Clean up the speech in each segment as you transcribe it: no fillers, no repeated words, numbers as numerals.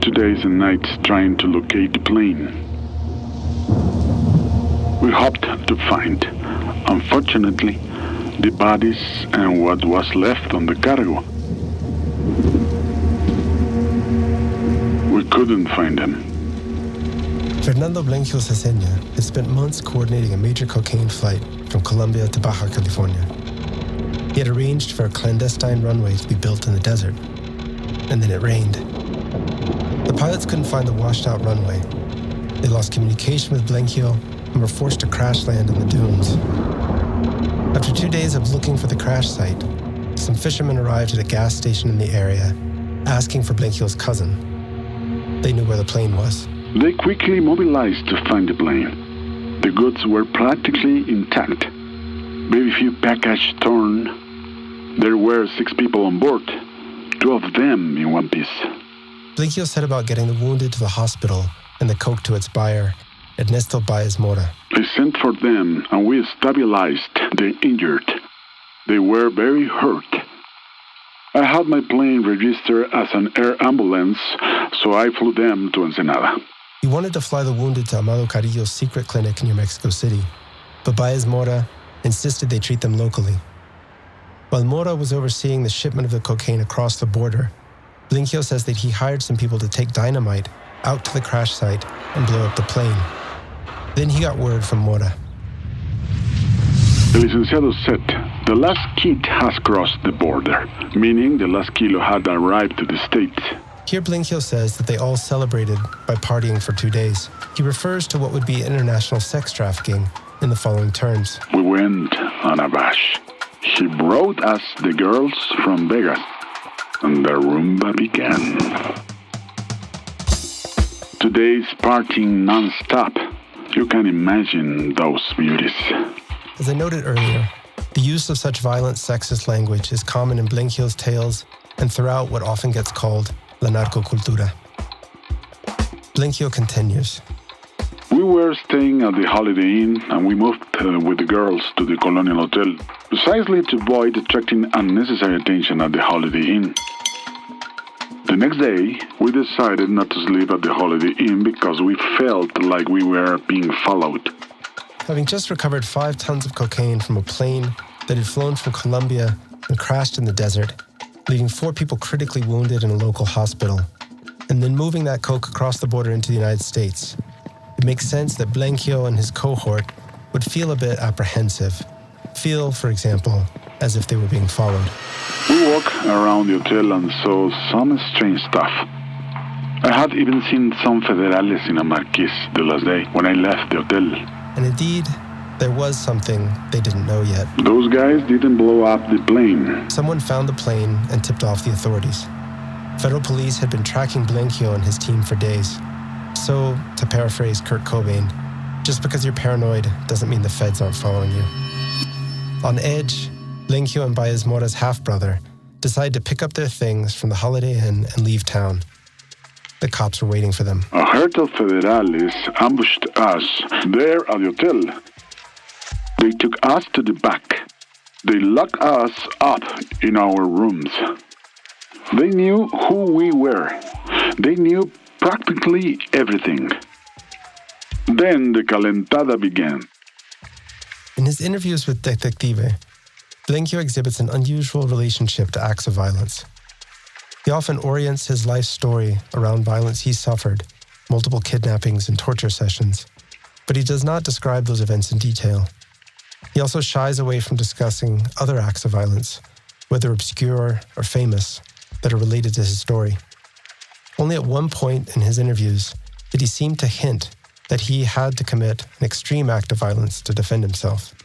2 days and nights trying to locate the plane. We hoped to find, unfortunately, the bodies and what was left on the cargo. We couldn't find them. Fernando Blenquio Cesena had spent months coordinating a major cocaine flight from Colombia to Baja California. He had arranged for a clandestine runway to be built in the desert, and then it rained. The pilots couldn't find the washed-out runway. They lost communication with Blenquio and were forced to crash land in the dunes. After 2 days of looking for the crash site, some fishermen arrived at a gas station in the area, asking for Blenquio's cousin. They knew where the plane was. They quickly mobilized to find the plane. The goods were practically intact. Very few package torn. There were 6 people on board, 2 of them in one piece. Blenquio set about getting the wounded to the hospital and the coke to its buyer, Ernesto Baez Mora. I sent for them and we stabilized the injured. They were very hurt. I had my plane registered as an air ambulance, so I flew them to Ensenada. He wanted to fly the wounded to Amado Carrillo's secret clinic near Mexico City, but Baez Mora insisted they treat them locally. While Mora was overseeing the shipment of the cocaine across the border, Blenquio says that he hired some people to take dynamite out to the crash site and blow up the plane. Then he got word from Mora. The licenciado said, the last kid has crossed the border, meaning the last kilo had arrived to the States. Here Blenquio says that they all celebrated by partying for 2 days. He refers to what would be international sex trafficking in the following terms. We went on a bash. He brought us the girls from Vegas, and the rumba began. 2 days partying non-stop. You can imagine those beauties. As I noted earlier, the use of such violent sexist language is common in Blenquio's tales and throughout what often gets called la narcocultura. Blenquio continues. We were staying at the Holiday Inn and we moved with the girls to the Colonial Hotel, precisely to avoid attracting unnecessary attention at the Holiday Inn. The next day, we decided not to sleep at the Holiday Inn because we felt like we were being followed. Having just recovered 5 tons of cocaine from a plane that had flown from Colombia and crashed in the desert, leaving 4 people critically wounded in a local hospital, and then moving that coke across the border into the United States, it makes sense that Blenquio and his cohort would feel a bit apprehensive. Feel, for example, as if they were being followed. We walked around the hotel and saw some strange stuff. I had even seen some federales in a marquise the last day when I left the hotel. And indeed, there was something they didn't know yet. Those guys didn't blow up the plane. Someone found the plane and tipped off the authorities. Federal police had been tracking Blenquio and his team for days. So, to paraphrase Kurt Cobain, just because you're paranoid doesn't mean the feds aren't following you. On edge, Blenquio and Baez Mora's half-brother decide to pick up their things from the Holiday Inn and leave town. The cops were waiting for them. A herd of federales ambushed us there at the hotel. They took us to the back. They locked us up in our rooms. They knew who we were. They knew practically everything. Then the calentada began. In his interviews with Detective, Blenquio exhibits an unusual relationship to acts of violence. He often orients his life story around violence he suffered, multiple kidnappings and torture sessions, but he does not describe those events in detail. He also shies away from discussing other acts of violence, whether obscure or famous, that are related to his story. Only at one point in his interviews did he seem to hint that he had to commit an extreme act of violence to defend himself.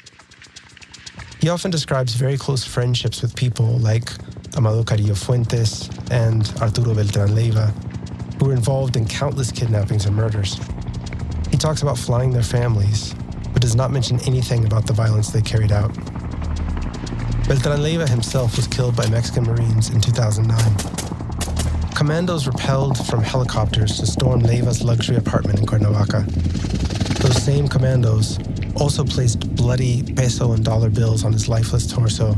He often describes very close friendships with people like Amado Carrillo Fuentes and Arturo Beltrán Leiva, who were involved in countless kidnappings and murders. He talks about flying their families, but does not mention anything about the violence they carried out. Beltrán Leiva himself was killed by Mexican Marines in 2009. Commandos rappelled from helicopters to storm Leiva's luxury apartment in Cuernavaca. Those same commandos also placed bloody peso and dollar bills on his lifeless torso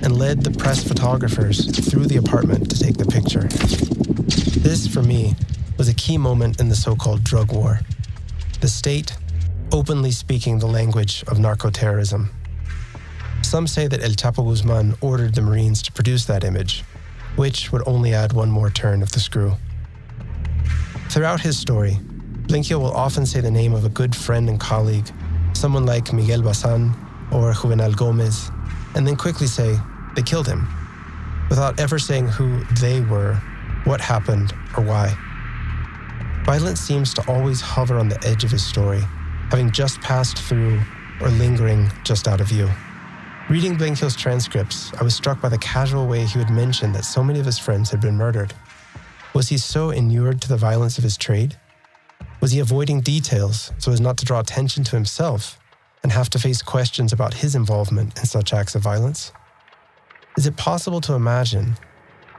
and led the press photographers through the apartment to take the picture. This, for me, was a key moment in the so-called drug war. The state openly speaking the language of narco-terrorism. Some say that El Chapo Guzman ordered the Marines to produce that image, which would only add one more turn of the screw. Throughout his story, Blinquio will often say the name of a good friend and colleague, someone like Miguel Bazan or Juvenal Gomez, and then quickly say they killed him, without ever saying who they were, what happened, or why. Violence seems to always hover on the edge of his story, having just passed through or lingering just out of view. Reading Blinquio's transcripts, I was struck by the casual way he would mention that so many of his friends had been murdered. Was he so inured to the violence of his trade? Was he avoiding details so as not to draw attention to himself and have to face questions about his involvement in such acts of violence? Is it possible to imagine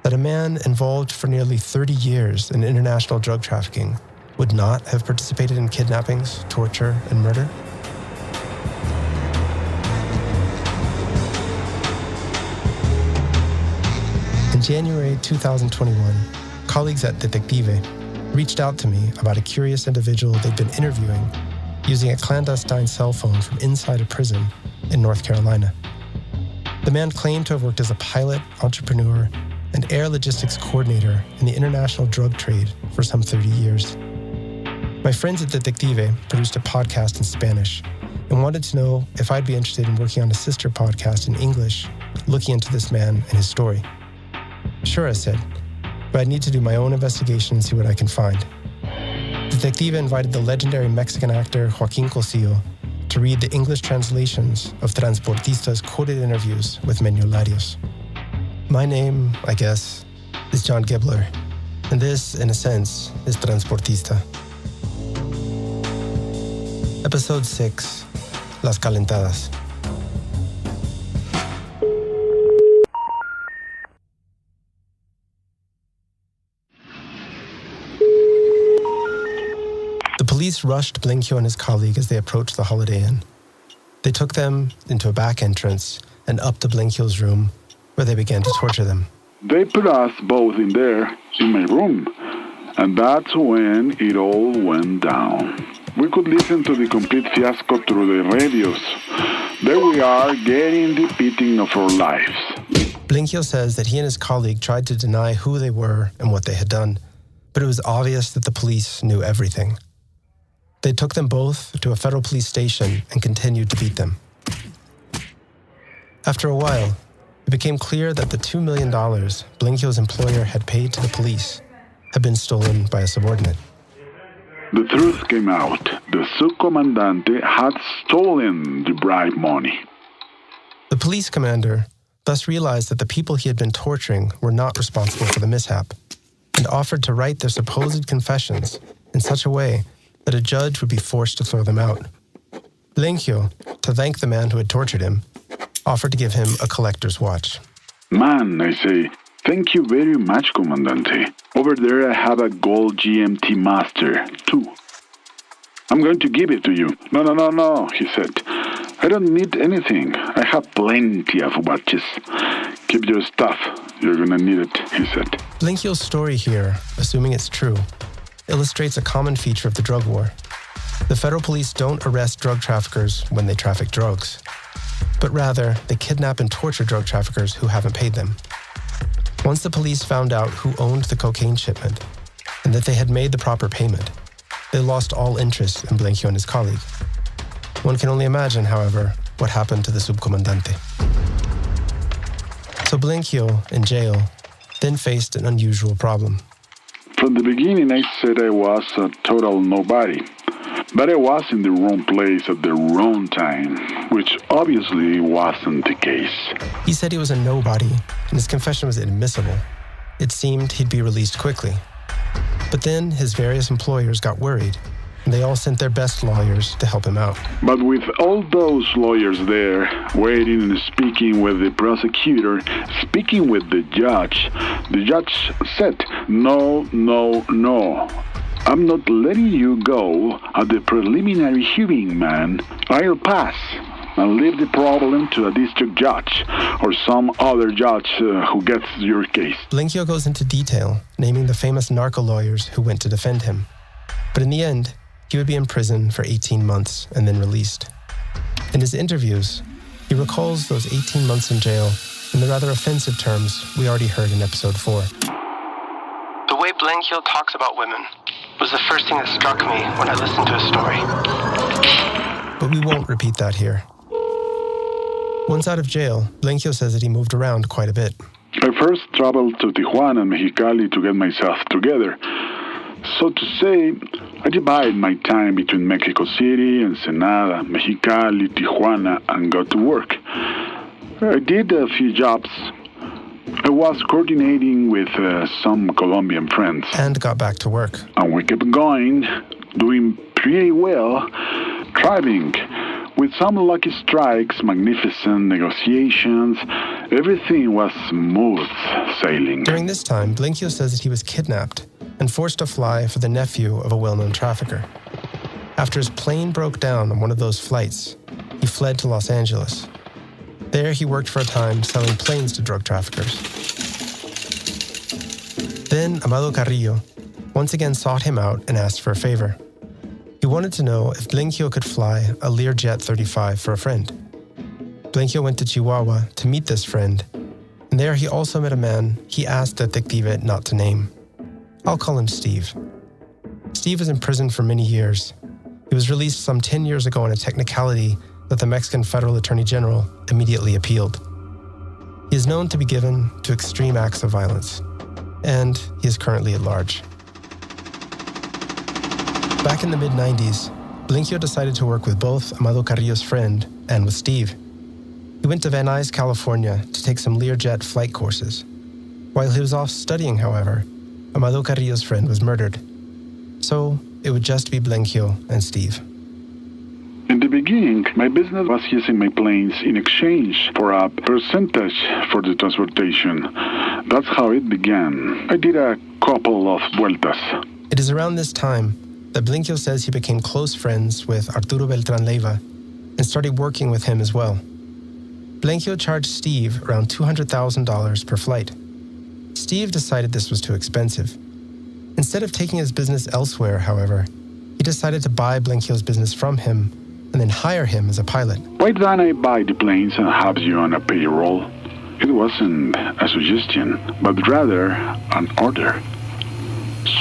that a man involved for nearly 30 years in international drug trafficking would not have participated in kidnappings, torture, and murder? In January 2021, colleagues at Detective reached out to me about a curious individual they'd been interviewing using a clandestine cell phone from inside a prison in North Carolina. The man claimed to have worked as a pilot, entrepreneur, and air logistics coordinator in the international drug trade for some 30 years. My friends at Detective produced a podcast in Spanish and wanted to know if I'd be interested in working on a sister podcast in English, looking into this man and his story. Sure, I said, but I'd need to do my own investigation and see what I can find. Detective invited the legendary Mexican actor Joaquin Cosio to read the English translations of Transportista's quoted interviews with Menularios. My name, I guess, is John Gibler, and this, in a sense, is Transportista. Episode 6, Las Calentadas. The police rushed Blinquio and his colleague as they approached the Holiday Inn. They took them into a back entrance and up to Blinquio's room, where they began to torture them. They put us both in there, in my room, and that's when it all went down. We could listen to the complete fiasco through the radios. There we are, getting the beating of our lives. Blinquio says that he and his colleague tried to deny who they were and what they had done, but it was obvious that the police knew everything. They took them both to a federal police station and continued to beat them. After a while, it became clear that the $2 million Blinquio's employer had paid to the police had been stolen by a subordinate. The truth came out. The subcomandante had stolen the bribe money. The police commander thus realized that the people he had been torturing were not responsible for the mishap and offered to write their supposed confessions in such a way that a judge would be forced to throw them out. Blinquio, to thank the man who had tortured him, offered to give him a collector's watch. Man, I say, thank you very much, Comandante. Over there I have a gold GMT Master, too. I'm going to give it to you. No, he said. I don't need anything. I have plenty of watches. Keep your stuff. You're gonna need it, he said. Blinquio's story here, assuming it's true, illustrates a common feature of the drug war. The federal police don't arrest drug traffickers when they traffic drugs, but rather they kidnap and torture drug traffickers who haven't paid them. Once the police found out who owned the cocaine shipment and that they had made the proper payment, they lost all interest in Blinquio and his colleague. One can only imagine, however, what happened to the subcomandante. So Blinquio, in jail, then faced an unusual problem. From the beginning, I said I was a total nobody. But I was in the wrong place at the wrong time, which obviously wasn't the case. He said he was a nobody, and his confession was inadmissible. It seemed he'd be released quickly. But then his various employers got worried, and they all sent their best lawyers to help him out. But with all those lawyers there, waiting and speaking with the prosecutor, speaking with the judge said, no. I'm not letting you go at the preliminary hearing, man. I'll pass. and leave the problem to a district judge or some other judge who gets your case. Blenchio goes into detail, naming the famous narco lawyers who went to defend him. But in the end, he would be in prison for 18 months and then released. In his interviews, he recalls those 18 months in jail in the rather offensive terms we already heard in episode 4. The way Blenchio talks about women was the first thing that struck me when I listened to his story. But we won't repeat that here. Once out of jail, Blenchio says that he moved around quite a bit. I first traveled to Tijuana and Mexicali to get myself together. So to say, I divide my time between Mexico City, Ensenada, Mexicali, Tijuana, and got to work. I did a few jobs. I was coordinating with some Colombian friends. And got back to work. And we kept going, doing pretty well, thriving. With some lucky strikes, magnificent negotiations, everything was smooth sailing. During this time, Blenchio says that he was kidnapped and forced to fly for the nephew of a well-known trafficker. After his plane broke down on one of those flights, he fled to Los Angeles. There, he worked for a time selling planes to drug traffickers. Then, Amado Carrillo once again sought him out and asked for a favor. He wanted to know if Blenchio could fly a Learjet 35 for a friend. Blenchio went to Chihuahua to meet this friend, and there he also met a man he asked Detective not to name. I'll call him Steve. Steve was in prison for many years. He was released some 10 years ago on a technicality that the Mexican Federal Attorney General immediately appealed. He is known to be given to extreme acts of violence, and he is currently at large. Back in the mid-90s, Blenchio decided to work with both Amado Carrillo's friend and with Steve. He went to Van Nuys, California to take some Learjet flight courses. While he was off studying, however, Amado Carrillo's friend was murdered. So it would just be Blenchio and Steve. In the beginning, my business was using my planes in exchange for a percentage for the transportation. That's how it began. I did a couple of vueltas. It is around this time that Blenchio says he became close friends with Arturo Beltran Leyva and started working with him as well. Blenchio charged Steve around $200,000 per flight. Steve decided this was too expensive. Instead of taking his business elsewhere, however, he decided to buy Blenchio's business from him and then hire him as a pilot. Why don't I buy the planes and have you on a payroll? It wasn't a suggestion, but rather an order.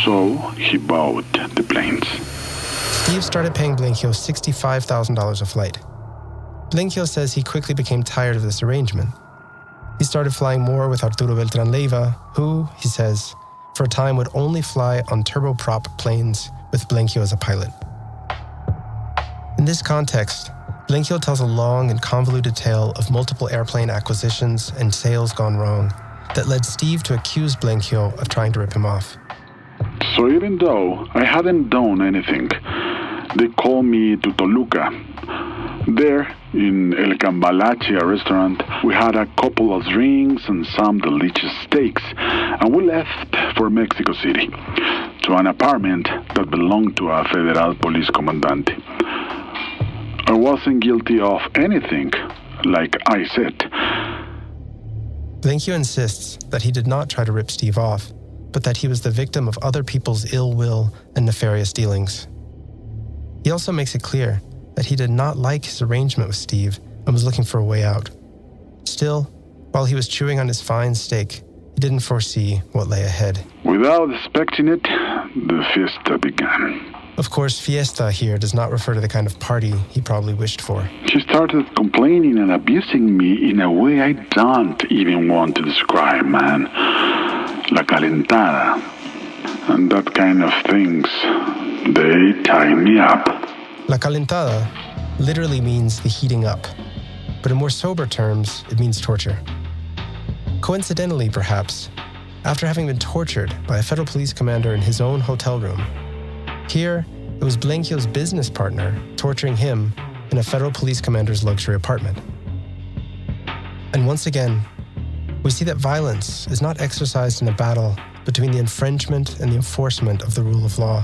So he bought the planes. Steve started paying Blenchio $65,000 a flight. Blenchio says he quickly became tired of this arrangement. He started flying more with Arturo Beltran Leyva, who, he says, for a time would only fly on turboprop planes with Blenchio as a pilot. In this context, Blenchio tells a long and convoluted tale of multiple airplane acquisitions and sales gone wrong that led Steve to accuse Blenchio of trying to rip him off. So even though I hadn't done anything, they called me to Toluca. There, in El Cambalache, a restaurant, we had a couple of drinks and some delicious steaks, and we left for Mexico City, to an apartment that belonged to a Federal Police Comandante. I wasn't guilty of anything, like I said. Blenchio insists that he did not try to rip Steve off, but that he was the victim of other people's ill will and nefarious dealings. He also makes it clear that he did not like his arrangement with Steve and was looking for a way out. Still, while he was chewing on his fine steak, he didn't foresee what lay ahead. Without expecting it, the fiesta began. Of course, fiesta here does not refer to the kind of party he probably wished for. She started complaining and abusing me in a way I don't even want to describe, man. La calentada. And that kind of things. They tie me up. La calentada literally means the heating up, but in more sober terms, it means torture. Coincidentally, perhaps, after having been tortured by a federal police commander in his own hotel room, here it was Blenchio's business partner torturing him in a federal police commander's luxury apartment. And once again, we see that violence is not exercised in a battle between the infringement and the enforcement of the rule of law,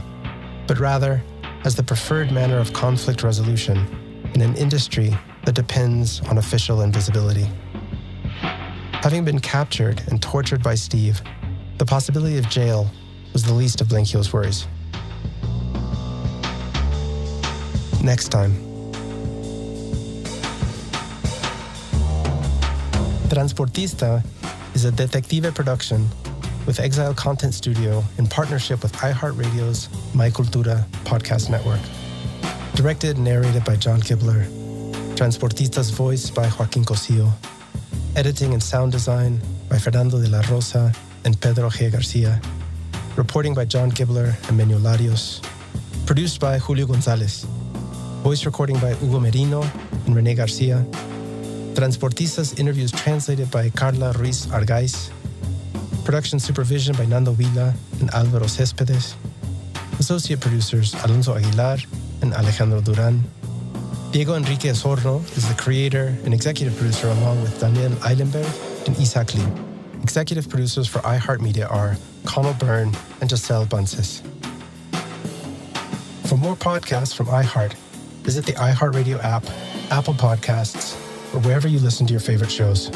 but rather as the preferred manner of conflict resolution in an industry that depends on official invisibility. Having been captured and tortured by Steve, the possibility of jail was the least of Blanquio's worries. Next time. Transportista is a Detective production with Exile Content Studio in partnership with iHeartRadio's My Cultura podcast network. Directed and narrated by John Gibler. Transportista's voice by Joaquin Cosillo. Editing and sound design by Fernando de la Rosa and Pedro G. Garcia. Reporting by John Gibler and Menio Larios. Produced by Julio Gonzalez. Voice recording by Hugo Merino and Rene Garcia. Transportista's interviews translated by Carla Ruiz Argaiz. Production supervision by Nando Vila and Alvaro Céspedes. Associate producers Alonso Aguilar and Alejandro Duran. Diego Enrique Osorno is the creator and executive producer along with Daniel Eilenberg and Isaac Lim. Executive producers for iHeartMedia are Connell Byrne and Giselle Bunces. For more podcasts from iHeart, visit the iHeartRadio app, Apple Podcasts, or wherever you listen to your favorite shows.